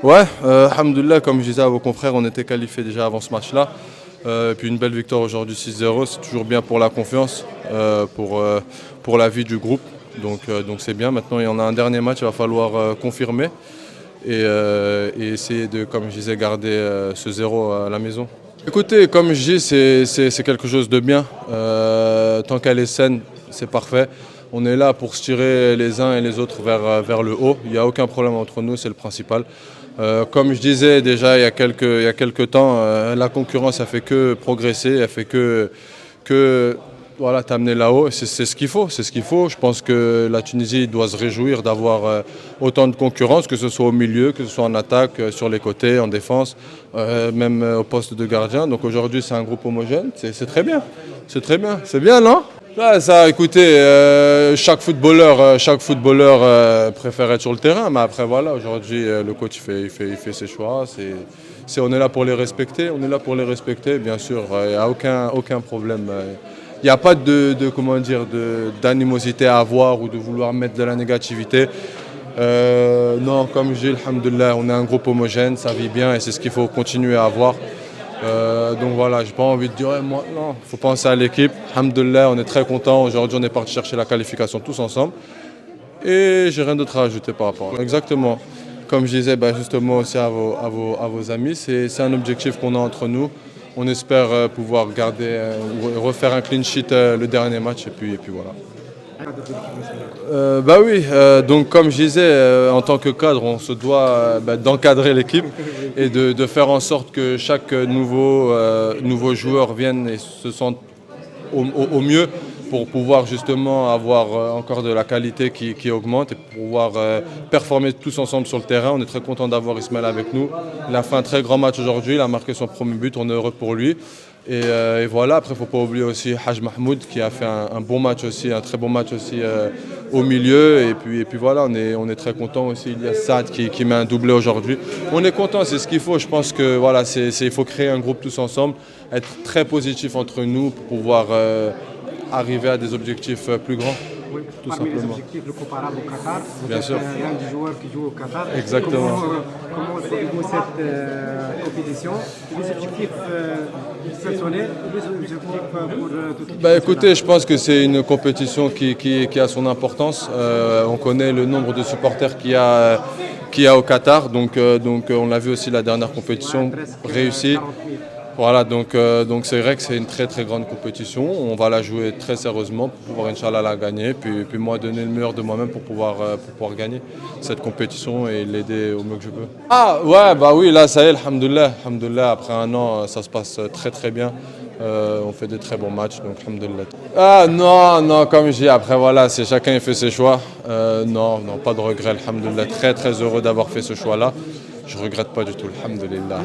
Ouais, alhamdoulilah, comme je disais à vos confrères, on était qualifiés déjà avant ce match-là. Et puis une belle victoire aujourd'hui 6-0, c'est toujours bien pour la confiance, pour la vie du groupe. Donc c'est bien. Maintenant, il y en a un dernier match, il va falloir confirmer et essayer de, comme je disais, garder ce zéro à la maison. Écoutez, comme je dis, c'est quelque chose de bien. Tant qu'elle est saine, c'est parfait. On est là pour se tirer les uns et les autres vers le haut. Il n'y a aucun problème entre nous, c'est le principal. Comme je disais déjà il y a quelques temps, la concurrence a fait que progresser, elle fait que voilà, t'amener là-haut. C'est ce qu'il faut, c'est ce qu'il faut. Je pense que la Tunisie doit se réjouir d'avoir autant de concurrence, que ce soit au milieu, que ce soit en attaque, sur les côtés, en défense, même au poste de gardien. Donc aujourd'hui, c'est un groupe homogène. C'est très bien. C'est très bien. C'est bien, non? Écoutez, chaque footballeur préfère être sur le terrain, mais après voilà, aujourd'hui le coach il fait ses choix. On est là pour les respecter, on est là pour les respecter, bien sûr. Il n'y a aucun problème. Il n'y a pas comment dire, d'animosité à avoir ou de vouloir mettre de la négativité. Non, comme je dis, alhamdoulilah, on est un groupe homogène, ça vit bien et c'est ce qu'il faut continuer à avoir. Donc voilà, j'ai pas envie de dire, ouais, moi, non, il faut penser à l'équipe. Alhamdoulilah, on est très contents. Aujourd'hui, on est parti chercher la qualification tous ensemble. Et j'ai rien d'autre à ajouter par rapport. Exactement. Comme je disais justement aussi à vos amis, c'est un objectif qu'on a entre nous. On espère pouvoir garder ou refaire un clean sheet le dernier match et puis voilà. Oui, donc comme je disais, en tant que cadre, on se doit d'encadrer l'équipe et de faire en sorte que chaque nouveau joueur vienne et se sente au mieux pour pouvoir justement avoir encore de la qualité qui augmente et pouvoir performer tous ensemble sur le terrain. On est très content d'avoir Ismaël avec nous. Il a fait un très grand match aujourd'hui, il a marqué son premier but, on est heureux pour lui. Et voilà, après il ne faut pas oublier aussi Haj Mahmoud qui a fait un bon match aussi, un très bon match aussi au milieu. Et puis voilà, on est très content aussi. Il y a Saad qui met un doublé aujourd'hui. On est content, c'est ce qu'il faut. Je pense que voilà, il faut créer un groupe tous ensemble, être très positif entre nous pour pouvoir arriver à des objectifs plus grands. Oui, Tout parmi les simplement. objectifs, le comparable au Qatar, vous Bien êtes sûr. l'un des joueurs qui joue au Qatar. Exactement. Comment voyez-vous cette compétition? Les objectifs personnels, les objectifs pour toute l'équipe Écoutez, nationale. je pense que c'est une compétition qui a son importance. On connaît le nombre de supporters qu'il y a au Qatar, donc on l'a vu aussi la dernière compétition Presque réussie. 40 000. Voilà, donc c'est vrai que c'est une très très grande compétition. On va la jouer très sérieusement pour pouvoir, Inch'Allah, la gagner. Puis moi, donner le meilleur de moi-même pour pouvoir gagner cette compétition et l'aider au mieux que je peux. Ah ouais, oui, là ça y est, alhamdoulilah. Alhamdoulilah, après un an, ça se passe très très bien. On fait des très bons matchs, donc alhamdoulilah. Ah non, comme je dis, après voilà, c'est chacun fait ses choix. Non, pas de regret, alhamdoulilah. Très très heureux d'avoir fait ce choix-là. Je regrette pas du tout, alhamdoulilah.